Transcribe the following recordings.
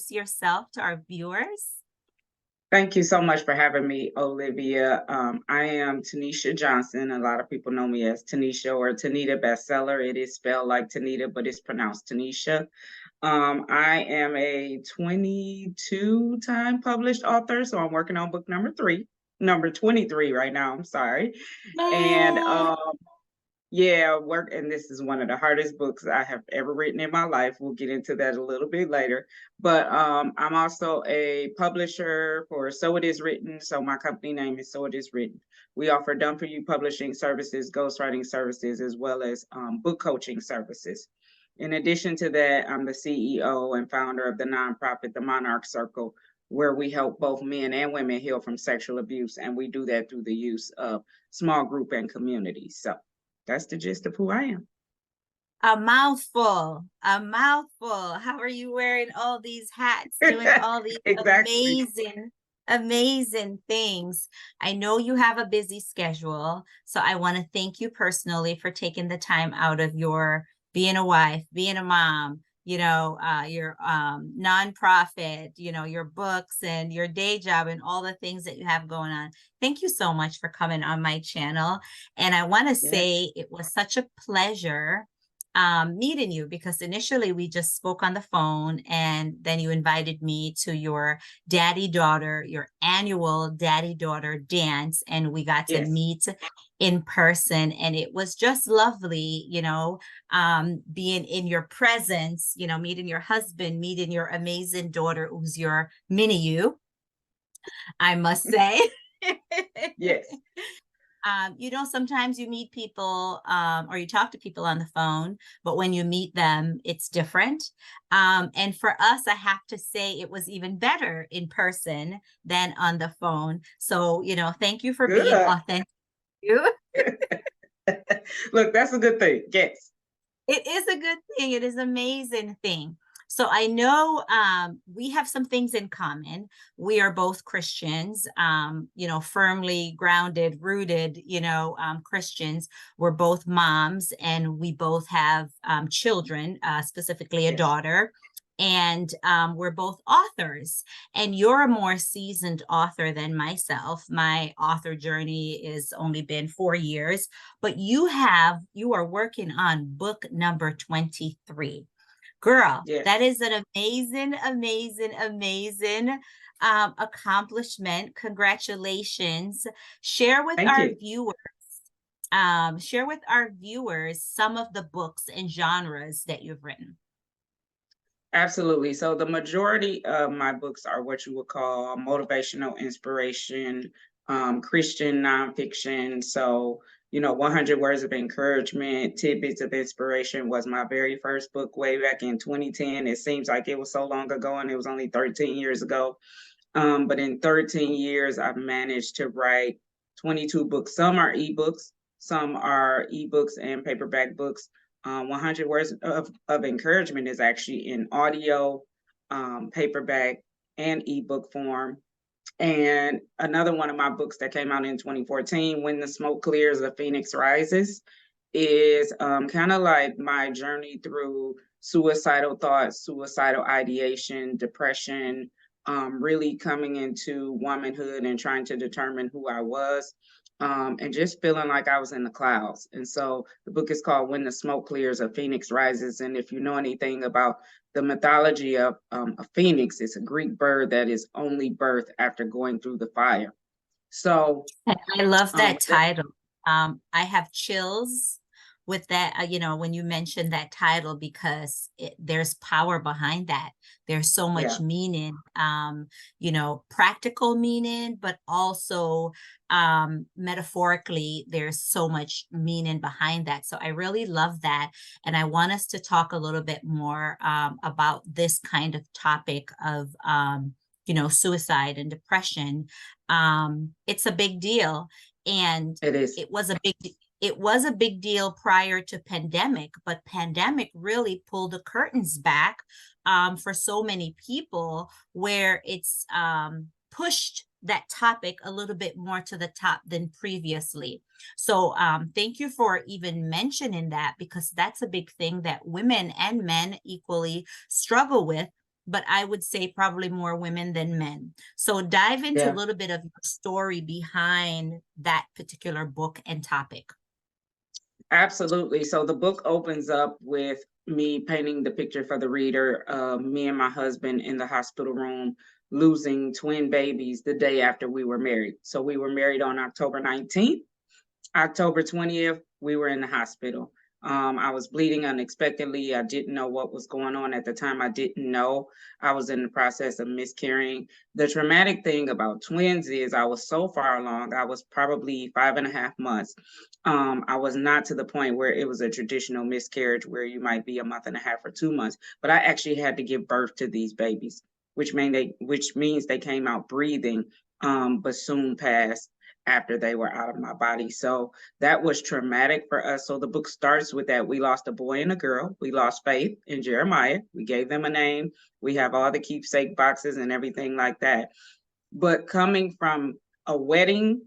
introduce yourself to our viewers? Thank you so much for having me, Olivia. I am Tenita Johnson. A lot of people know me as Tanisha or Tenita Bestseller. It is spelled like Tenita, but it's pronounced Tanisha. I am a 22-time published author, so I'm working on book number 23 right now. I'm sorry. And Yay! yeah, and this is one of the hardest books I have ever written in my life. We'll get into that a little bit later. But I'm also a publisher for So It Is Written. So my company name is So It Is Written. We offer done for you publishing services, ghostwriting services, as well as book coaching services. In addition to that, I'm the CEO and founder of the nonprofit, the Monarch Circle, where we help both men and women heal from sexual abuse. And we do that through the use of small group and communities. So that's the gist of who I am. A mouthful, a mouthful. How are you wearing all these hats, doing all these Exactly. amazing, amazing things? I know you have a busy schedule, so I want to thank you personally for taking the time out of your being a wife, being a mom, your nonprofit, your books and your day job and all the things that you have going on. Thank you so much for coming on my channel. And I want to Yes. say it was such a pleasure meeting you, because initially we just spoke on the phone, and then you invited me to your your annual daddy daughter dance, and we got to Yes. meet in person, and it was just lovely, being in your presence, meeting your husband, meeting your amazing daughter, who's your mini you, I must say. Yes. Sometimes you meet people or you talk to people on the phone, but when you meet them, it's different. And for us, I have to say it was even better in person than on the phone. So, thank you for being Good. authentic. Look, that's a good thing. Yes. It is a good thing. It is an amazing thing. So I know we have some things in common. We are both Christians, firmly grounded, rooted, Christians. We're both moms, and we both have children, specifically a Yes. daughter. And we're both authors, and you're a more seasoned author than myself. My author journey has only been 4 years, but you are working on book number 23. Girl, Yes. that is an amazing, amazing, amazing accomplishment. Congratulations. Thank you. Share with our viewers some of the books and genres that you've written. Absolutely. So the majority of my books are what you would call motivational inspiration, Christian nonfiction. So, 100 Words of Encouragement, Tidbits of Inspiration was my very first book way back in 2010. It seems like it was so long ago, and it was only 13 years ago. But in 13 years, I've managed to write 22 books. Some are ebooks, some are ebooks and paperback books. 100 Words of Encouragement is actually in audio, paperback, and ebook form. And another one of my books that came out in 2014, When the Smoke Clears, the Phoenix Rises, is kind of like my journey through suicidal thoughts, suicidal ideation, depression, really coming into womanhood and trying to determine who I was, and just feeling like I was in the clouds. And so the book is called When the Smoke Clears, a Phoenix Rises. And if you know anything about the mythology of a phoenix, it's a Greek bird that is only birthed after going through the fire. So I love that that, title. I have chills with that, when you mentioned that title, because there's power behind that. There's so much yeah, meaning, practical meaning, but also metaphorically, there's so much meaning behind that. So I really love that. And I want us to talk a little bit more about this kind of topic of, suicide and depression. It's a big deal. And it is. it was a big it was a big deal prior to pandemic, but pandemic really pulled the curtains back for so many people, where it's pushed that topic a little bit more to the top than previously. So thank you for even mentioning that, because that's a big thing that women and men equally struggle with. but I would say probably more women than men. So dive into a Yeah. little bit of your story behind that particular book and topic. Absolutely. So the book opens up with me painting the picture for the reader of me and my husband in the hospital room losing twin babies the day after we were married. So we were married on October 19th. October 20th, we were in the hospital. I was bleeding unexpectedly. I didn't know what was going on at the time. I didn't know I was in the process of miscarrying. The traumatic thing about twins is I was so far along. I was probably 5.5 months. I was not to the point where it was a traditional miscarriage where you might be a month and a half or 2 months, but I actually had to give birth to these babies, which means they came out breathing, but soon passed after they were out of my body. So that was traumatic for us. So the book starts with that. We lost a boy and a girl. We lost Faith and Jeremiah. We gave them a name. We have all the keepsake boxes and everything like that. But coming from a wedding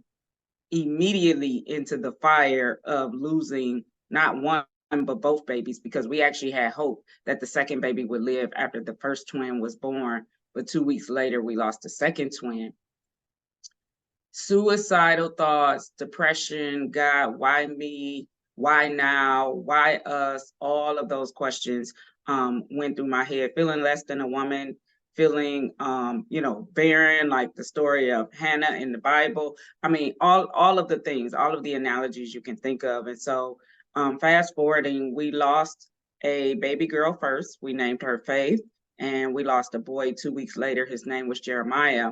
immediately into the fire of losing not one but both babies, because we actually had hope that the second baby would live after the first twin was born. But 2 weeks later, we lost the second twin. Suicidal thoughts, depression, God, why me? Why now? Why us? All of those questions went through my head, feeling less than a woman, feeling barren, like the story of Hannah in the Bible. I mean, all of the things, all of the analogies you can think of. And so fast forwarding, we lost a baby girl first. We named her Faith, and we lost a boy 2 weeks later. His name was Jeremiah.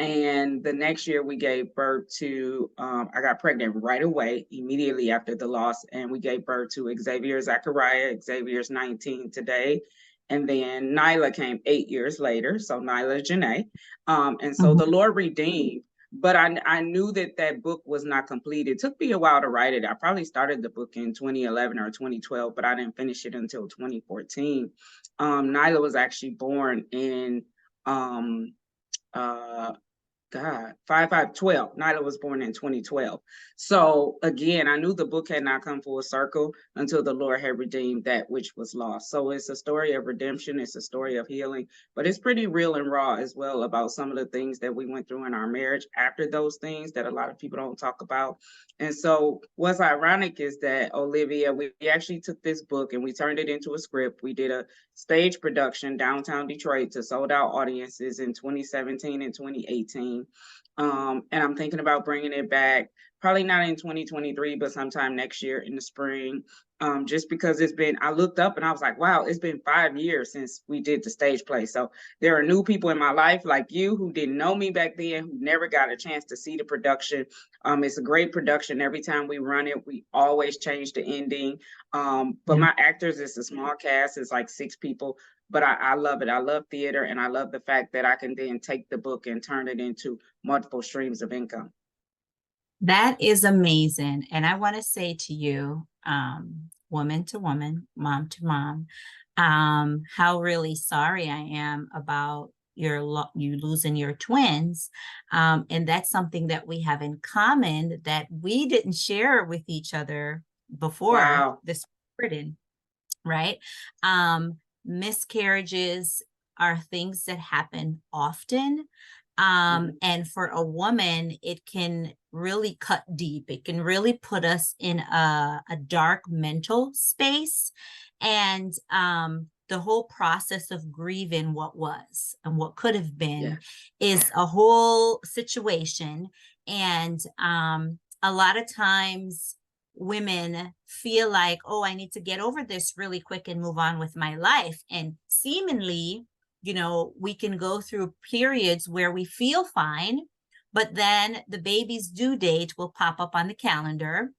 And the next year we gave birth to, I got pregnant right away, immediately after the loss. And we gave birth to Xavier Zachariah. Xavier's 19 today. And then Nyla came 8 years later. So Nyla Janae. And so the Mhm. Lord redeemed. But I knew that that book was not complete. It took me a while to write it. I probably started the book in 2011 or 2012, but I didn't finish it until 2014. Nyla was actually born in um, uh, God, 5512. Nyla was born in 2012. So again, I knew the book had not come full circle until the Lord had redeemed that which was lost. So it's a story of redemption, it's a story of healing, but it's pretty real and raw as well about some of the things that we went through in our marriage after those things that a lot of people don't talk about. And so what's ironic is that, Olivia, we actually took this book and we turned it into a script. We did a stage production downtown Detroit to sold out audiences in 2017 and 2018. And I'm thinking about bringing it back, probably not in 2023, but sometime next year in the spring. Just because I looked up and I was like, wow, it's been 5 years since we did the stage play. So there are new people in my life like you who didn't know me back then, who never got a chance to see the production. It's a great production. Every time we run it, we always change the ending. But Yeah. my actors, it's a small cast, it's like 6 people, but I love it. I love theater, and I love the fact that I can then take the book and turn it into multiple streams of income. That is amazing. And I want to say to you, woman to woman, mom to mom, how really sorry I am about you losing your twins. And that's something that we have in common that we didn't share with each other before Wow. this written, right? Um, Miscarriages are things that happen often. Mhm. And for a woman, it can really cut deep. It can really put us in a dark mental space. And the whole process of grieving what was and what could have Yeah. been is a whole situation. And a lot of times, women feel like, oh, I need to get over this really quick and move on with my life. And seemingly, we can go through periods where we feel fine, but then the baby's due date will pop up on the calendar,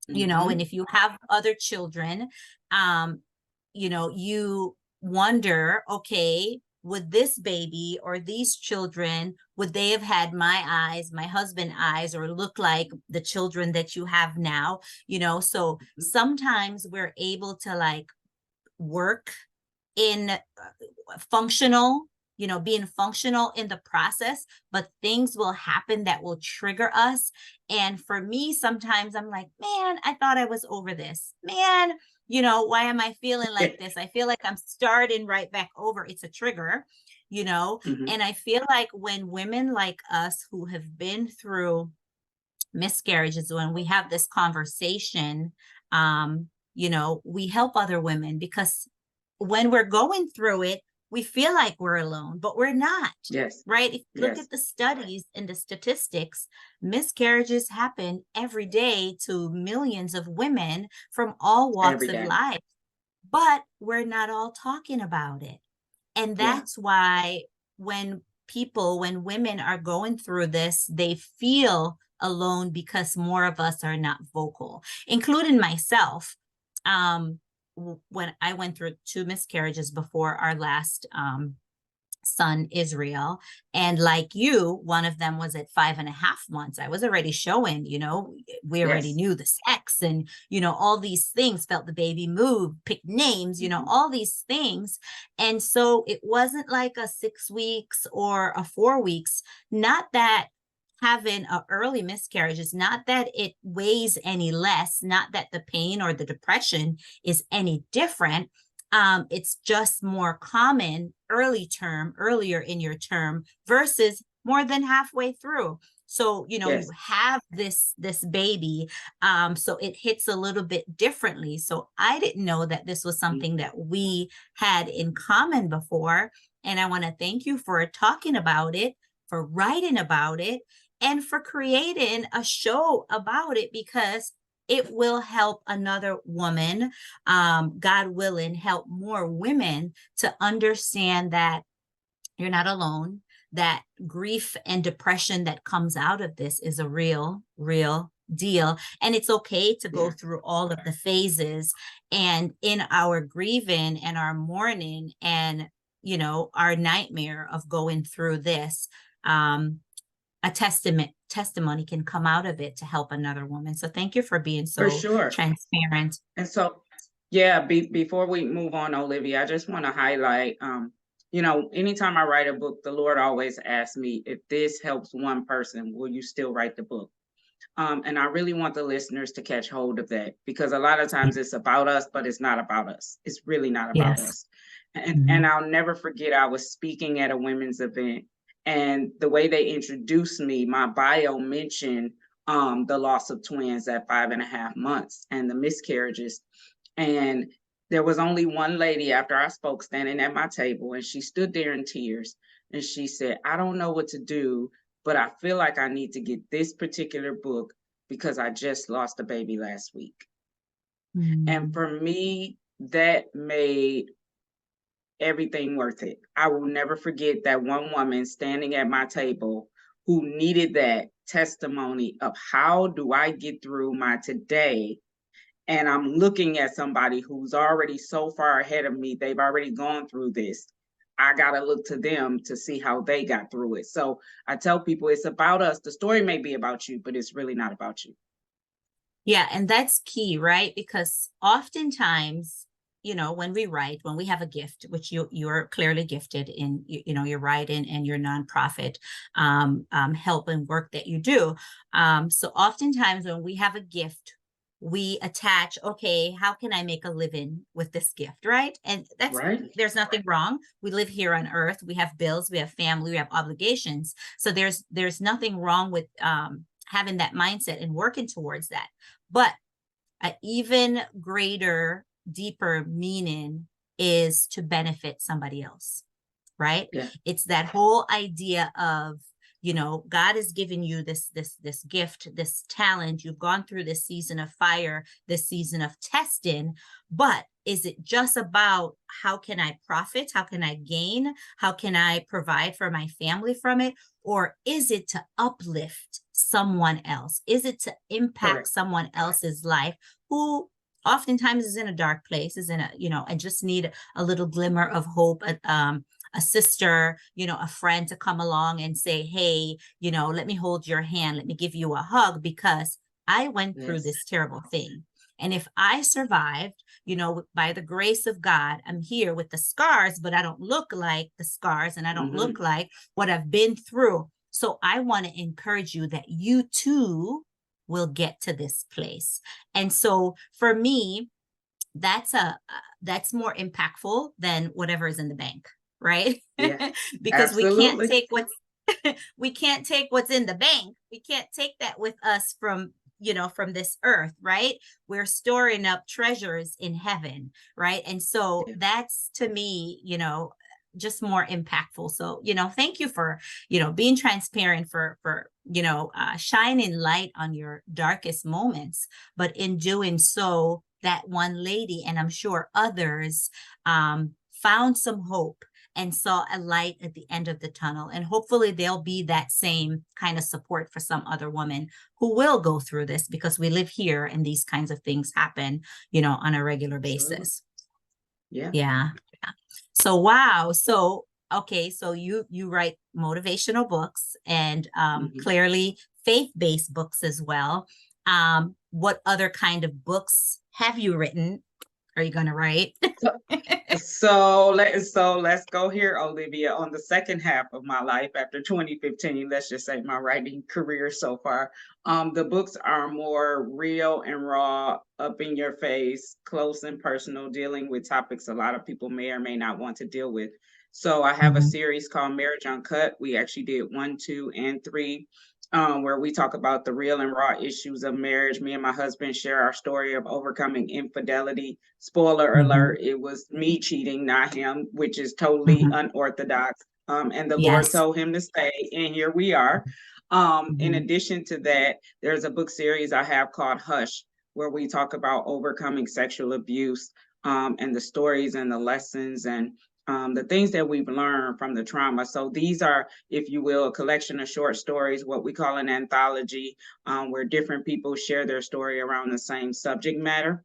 and Hmm. if you have other children, um, you wonder, okay, would this baby or these children, would they have had my eyes, my husband eyes, or look like the children that you have now? So sometimes we're able to like work in functional, being functional in the process, but things will happen that will trigger us. And for me, sometimes I'm like, man, I thought I was over this. Man, why am I feeling like this? I feel like I'm starting right back over. It's a trigger, Mhm. and I feel like when women like us who have been through miscarriages, when we have this conversation, we help other women, because when we're going through it, we feel like we're alone, but we're not, Yes. right? If you look Yes. at the studies and the statistics, miscarriages happen every day to millions of women from all walks Every of day. life, but we're not all talking about it. And Yeah. that's why when women are going through this, they feel alone, because more of us are not vocal, including myself. When I went through 2 miscarriages before our last son Israel. And like you, one of them was at 5.5 months. I was already showing, we already Yes. knew the sex and, all these things, felt the baby move, pick names, Mhm. all these things. And so it wasn't like a 6 weeks or a 4 weeks, not that having a early miscarriage is not that it weighs any less, not that the pain or the depression is any different. It's just more common earlier in your term versus more than halfway through. So, you Yes. have this baby, so it hits a little bit differently. So I didn't know that this was something Mhm. that we had in common before. And I want to thank you for talking about it, for writing about it, and for creating a show about it, because it will help another woman, God willing, help more women to understand that you're not alone, that grief and depression that comes out of this is a real deal. And it's okay to go Yeah. through all of the phases. And in our grieving and our mourning and, our nightmare of going through this, um, a testimony can come out of it to help another woman. So thank you for being For so sure. transparent. And so, yeah, before we move on, Olivia, I just want to highlight, anytime I write a book, the Lord always asks me, if this helps one person, will you still write the book? And I really want the listeners to catch hold of that, because a lot of times it's about us, but it's not about us. It's really not about Yes. us. And Mhm. I'll never forget, I was speaking at a women's event, and the way they introduced me, my bio mentioned the loss of twins at 5.5 months and the miscarriages. And there was only one lady after I spoke standing at my table, and she stood there in tears. And she said, I don't know what to do, but I feel like I need to get this particular book because I just lost a baby last week. And Mm. for me, that made everything worth it. I will never forget that one woman standing at my table who needed that testimony of, how do I get through my today? And I'm looking at somebody who's already so far ahead of me. They've already gone through this. I got to look to them to see how they got through it. So I tell people, it's about us. The story may be about you, but it's really not about you. Yeah, and that's key, right? Because oftentimes, when we write, when we have a gift, which you're clearly gifted in, your writing and your nonprofit help and work that you do. So oftentimes when we have a gift, we attach, okay, how can I make a living with this gift, right? And Right? there's nothing wrong. We live here on earth. We have bills, we have family, we have obligations. So there's nothing wrong with having that mindset and working towards that. But an even greater, deeper meaning is to benefit somebody else, right? Yeah. It's that whole idea of, God has given you this gift, this talent. You've gone through this season of fire, this season of testing, but is it just about how can I profit? How can I gain? How can I provide for my family from it? Or is it to uplift someone else? Is it to impact Correct. someone else's life who oftentimes is in a dark place, is in a, and just need a little glimmer of hope, a sister, a friend to come along and say, hey, let me hold your hand. Let me give you a hug because I went through Yes. this terrible thing. And if I survived, by the grace of God, I'm here with the scars, but I don't look like the scars and I don't Mm-hmm. look like what I've been through. So I want to encourage you that you too will get to this place. And so for me, that's more impactful than whatever is in the bank, right? Yeah, Because we can't absolutely. take what's we can't take what's in the bank. We can't take that with us from, from this earth, right? We're storing up treasures in heaven, right? And so Yeah, that's, to me, just more impactful. So, thank you for, being transparent, for shining light on your darkest moments. But in doing so, that one lady, and I'm sure others, found some hope and saw a light at the end of the tunnel. And hopefully there'll be that same kind of support for some other woman who will go through this, because we live here and these kinds of things happen, on a regular absolutely. basis. Yeah. Yeah. Yeah. So wow. So okay, so you write motivational books, and Mhm. clearly faith-based books as well. What other kind of books have you written? Are you going to write? So let's go here, Olivia, on the second half of my life after 2015. Let's just say my writing career so far. The books are more real and raw, up in your face, close and personal, dealing with topics a lot of people may or may not want to deal with. So I have a Mhm. series called Marriage Uncut. We actually did 1, 2, and 3. Where we talk about the real and raw issues of marriage. Me and my husband share our story of overcoming infidelity. Spoiler Mhm. alert, it was me cheating, not him, which is totally Mhm. unorthodox. And the Lord Yes. told him to stay, and here we are. In Mhm. addition to that, there's a book series I have called Hush, where we talk about overcoming sexual abuse, and the stories and the lessons and the things that we've learned from the trauma. So these are, if you will, a collection of short stories, what we call an anthology, where different people share their story around the same subject matter.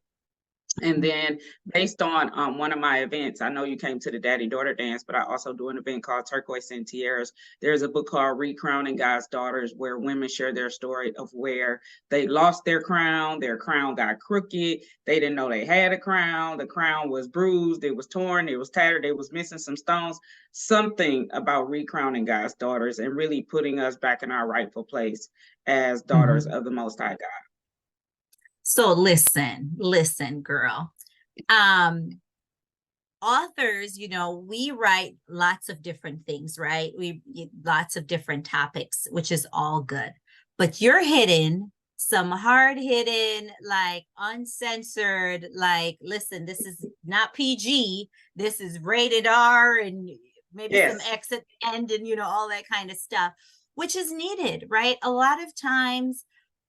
And then based on one of my events, I know you came to the Daddy Daughter Dance, but I also do an event called Turquoise and Tiaras. There's a book called Recrowning God's Daughters, where women share their story of where they lost their crown got crooked, they didn't know they had a crown, the crown was bruised, it was torn, it was tattered, it was missing some stones. Something about recrowning God's daughters and really putting us back in our rightful place as daughters Mhm. of the Most High God. So listen, girl. Um, Authors, we write lots of different things, right? We lots of different topics, which is all good. But you're hitting some hard hitting, like uncensored, like, listen, this is not PG, this is rated R, and maybe some Yes, X at the end, and all that kind of stuff, which is needed, right? A lot of times,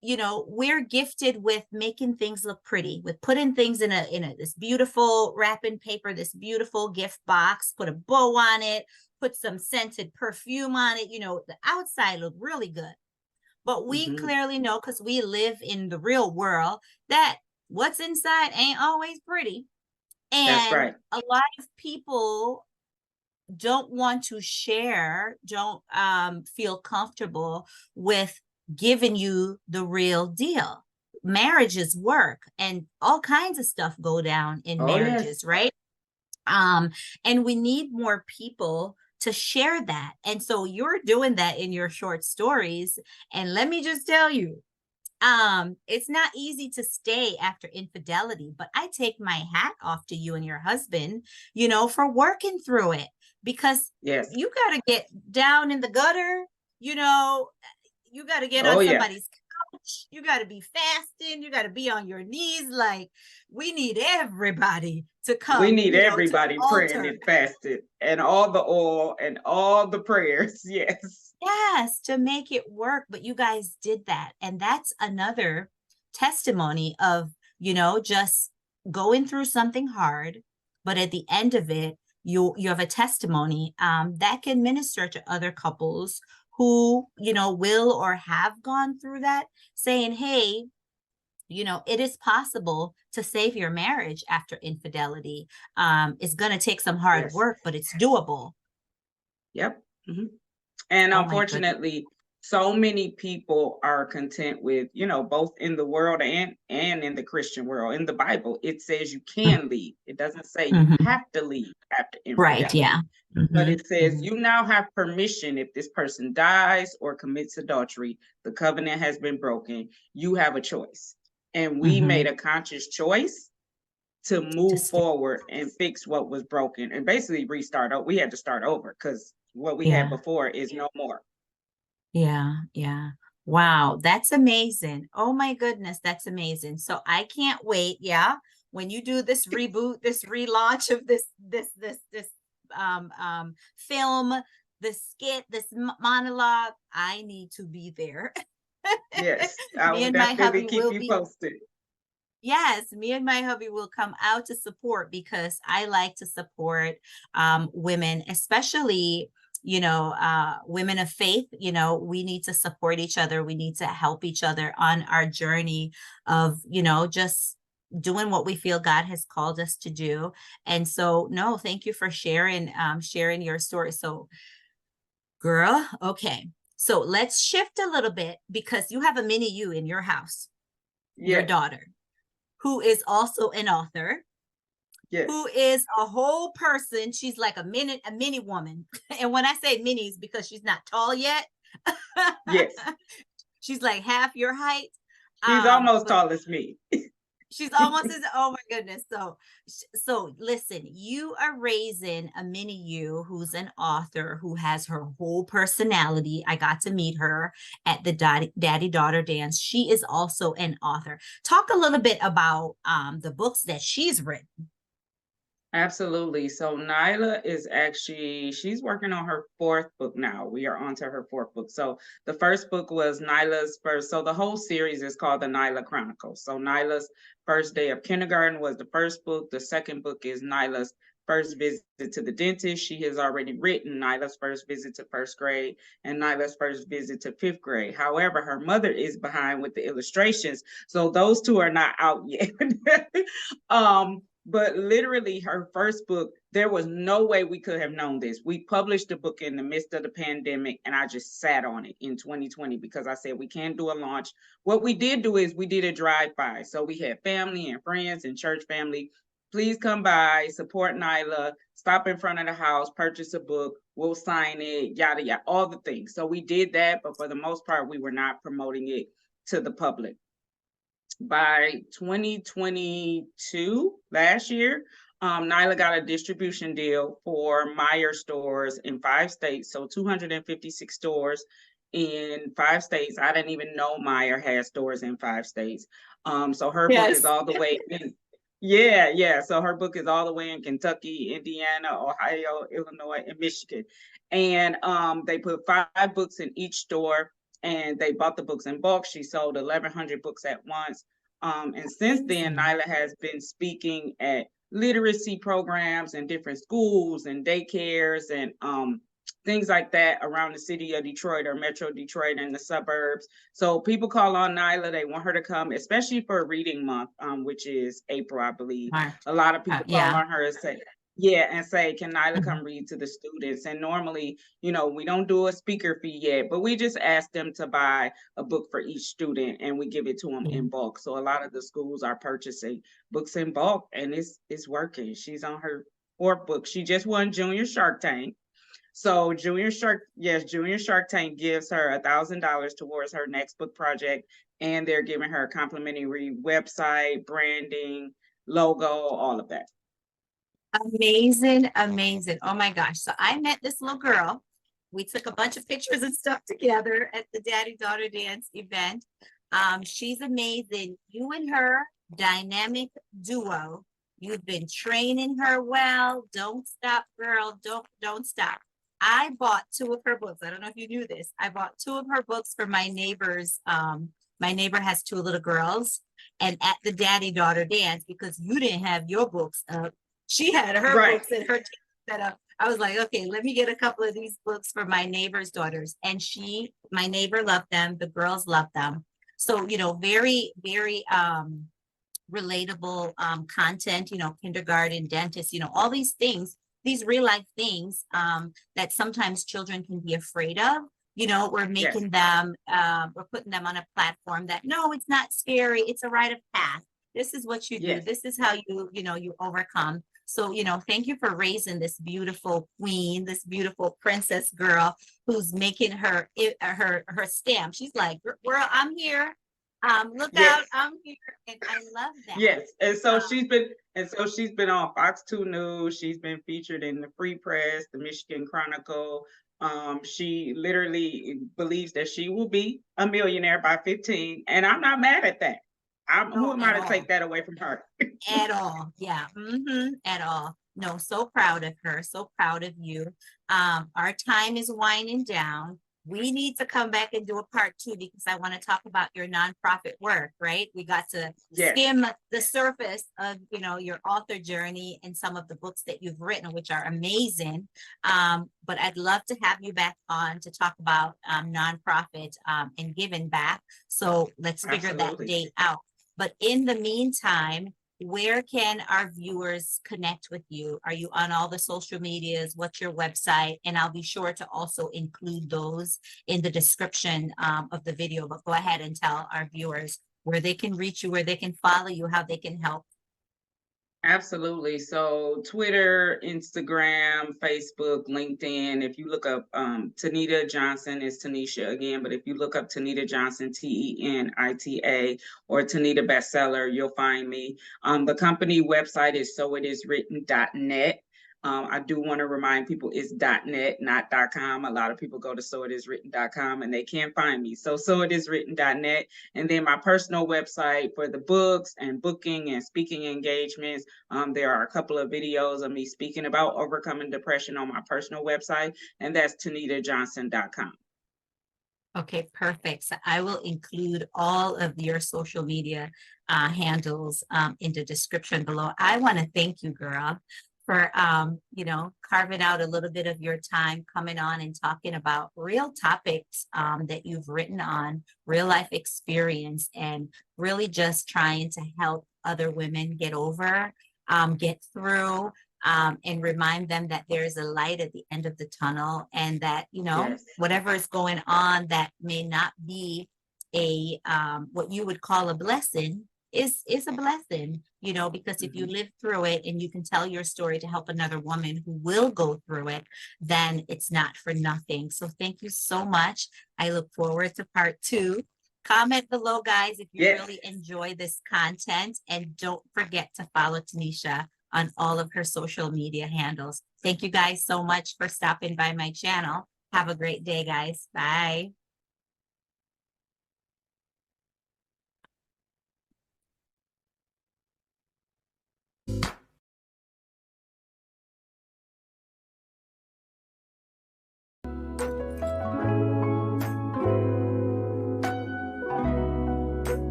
we're gifted with making things look pretty, with putting things in a this beautiful wrapping paper, this beautiful gift box, put a bow on it, put some scented perfume on it. The outside look really good. But we hmm, clearly know, because we live in the real world, that what's inside ain't always pretty. that's And right. a lot of people don't want to share, don't feel comfortable with giving you the real deal. Marriages work, and all kinds of stuff go down in Oh, yes. marriages, right? Um, and we need more people to share that. And so you're doing that in your short stories. And let me just tell you, it's not easy to stay after infidelity, but I take my hat off to you and your husband, for working through it, because Yes. you got to get down in the gutter, you know you got to get Oh, on yeah. somebody's couch, you got to be fasting, you got to be on your knees. Like, we need everybody to We come, need to the everybody praying altar. and fasted and all the oil and all the prayers. Yes. Yes, to make it work. But you guys did that. And that's another testimony of, just going through something hard, but at the end of it, you have a testimony that can minister to other couples who, will or have gone through that, saying, hey, it is possible to save your marriage after infidelity. It's going to take some hard Yes. work, but it's doable. Yep. Hmm. And Oh my goodness. unfortunately, so many people are content with, both in the world and in the Christian world. In the Bible, it says you can leave. It doesn't say you Mhm. have to leave after Right. Yeah. infidelity. But Mhm. it says Mhm. you now have permission if this person dies or commits adultery, the covenant has been broken. You have a choice. And we made Mhm. a conscious choice to move Just, forward and fix what was broken and basically restart. We had to start over because what we had yeah. before is no more. Yeah, yeah. Wow, that's amazing. Oh my goodness, that's amazing. So I can't wait, yeah, when you do this reboot, this relaunch of this film, this skit, this monologue, I need to be there. Yes, I Me will and my definitely hubby keep will you be, posted. yes, me and my hubby will come out to support because I like to support women, especially, women of faith. We need to support each other. We need to help each other on our journey of, just doing what we feel God has called us to do. And so, no, thank you for sharing your story. So, girl, okay. So let's shift a little bit because you have a mini you in your house, your Yes, daughter, who is also an author, who yes, is a whole person. She's like a mini woman. And when I say minis, because she's not tall yet, yes. she's like half your height. She's almost But tall as me. she's almost as, oh my goodness. So listen, you are raising a mini you who's an author who has her whole personality. I got to meet her at the daddy daughter dance. She is also an author. Talk a little bit about the books that she's written. Absolutely. So Nyla is actually she's working on her fourth book now. We are on to her fourth book. So the first book was Nyla's first. So the whole series is called the Nyla Chronicles. So Nyla's first day of kindergarten was the first book. The second book is Nyla's first visit to the dentist. She has already written Nyla's first visit to first grade and Nyla's first visit to fifth grade. However, her mother is behind with the illustrations. So those two are not out yet. But literally her first book, there was no way we could have known this. We published the book in the midst of the pandemic, and I just sat on it in 2020 because I said we can't do a launch. What we did do is we did a drive-by. So we had family and friends and church family. Please come by, support Nyla, stop in front of the house, purchase a book, we'll sign it, yada yada, all the things. So we did that, but for the most part, we were not promoting it to the public. By 2022, last year, Nyla got a distribution deal for Meyer stores in 5 states, so 256 stores in 5 states. I didn't even know Meyer had stores in 5 states. So her book is Yes. all the way in. Yeah, yeah. So her book is all the way in Kentucky, Indiana, Ohio, Illinois, and Michigan. And they put 5 books in each store and they bought the books in bulk. She sold 1,100 books at once. And since then, Amazing. Nyla has been speaking at literacy programs in different schools and daycares and things like that around the city of Detroit or Metro Detroit and the suburbs. So people call on Nyla. They want her to come, especially for reading month, which is April, I believe. Smart. A lot of people call Yeah. on her and say, yeah, and say, can Nyla Mhm. come read to the students? And normally, we don't do a speaker fee yet, but we just ask them to buy a book for each student and we give it to them Yeah. in bulk. So a lot of the schools are purchasing books in bulk and it's working. She's on her fourth book. She just won Junior Shark Tank. So Junior Shark Tank gives her $1,000 towards her next book project, and they're giving her a complimentary website, branding, logo, all of that. Amazing, amazing. Oh my gosh. So I met this little girl. We took a bunch of pictures and stuff together at the daddy daughter dance event. She's amazing. You and her dynamic duo. You've been training her well. Don't stop, girl. Don't stop. I bought 2 of her books. I don't know if you knew this. I bought 2 of her books for my neighbors. My neighbor has 2 little girls, and at the daddy daughter dance, because you didn't have your books up, she had her Right. books and her set up. I was like, okay, let me get a couple of these books for my neighbor's daughters. And my neighbor loved them. The girls loved them. So, very, very relatable content, kindergarten, dentist, all these things, these real life things that sometimes children can be afraid of. We're Yes. making them, we're putting them on a platform that, no, it's not scary. It's a rite of path. This is what you do. Yes. This is how you overcome. So, thank you for raising this beautiful queen, this beautiful princess girl who's making her stamp. She's like, girl, I'm here. Look out, Yes. I'm here, and I love that. Yes, Um, and so she's been on Fox 2 News. She's been featured in the Free Press, the Michigan Chronicle. She literally believes that she will be a millionaire by 15, and I'm not mad at that. Who no, am at I to all. take that away from her? At all. Yeah. At all. No, so proud of her. So proud of you. Our time is winding down. We need to come back and do a part two because I want to talk about your nonprofit work, right? We got to Yes, skim the surface of, your author journey and some of the books that you've written, which are amazing. But I'd love to have you back on to talk about nonprofit and giving back. So let's figure that absolutely. date out. But in the meantime, where can our viewers connect with you? Are you on all the social medias? What's your website? And I'll be sure to also include those in the description of the video. But go ahead and tell our viewers where they can reach you, where they can follow you, how they can help. Absolutely. So Twitter, Instagram, Facebook, LinkedIn. If you look up Tenita Johnson, is Tanisha again, but if you look up Tenita Johnson, Tenita, or Tenita Bestseller, you'll find me. The company website is soitiswritten.net. I do want to remind people it's .net, not .com. A lot of people go to soitiswritten.com and they can't find me. So soitiswritten.net. And then my personal website for the books and booking and speaking engagements. There are a couple of videos of me speaking about overcoming depression on my personal website, and that's TanitaJohnson.com. Okay, perfect. So I will include all of your social media handles in the description below. I want to thank you, girl, for carving out a little bit of your time coming on and talking about real topics that you've written on, real life experience, and really just trying to help other women get over, get through, and remind them that there is a light at the end of the tunnel and that, Yes. whatever is going on that may not be a what you would call a blessing is a blessing, because if you Mm-hmm. live through it and you can tell your story to help another woman who will go through it, then it's not for nothing. So thank you so much. I look forward to part two. Comment below, guys, if you Yes. really enjoy this content, and don't forget to follow Tanisha on all of her social media handles. Thank you guys so much for stopping by my channel. Have a great day, guys. Bye.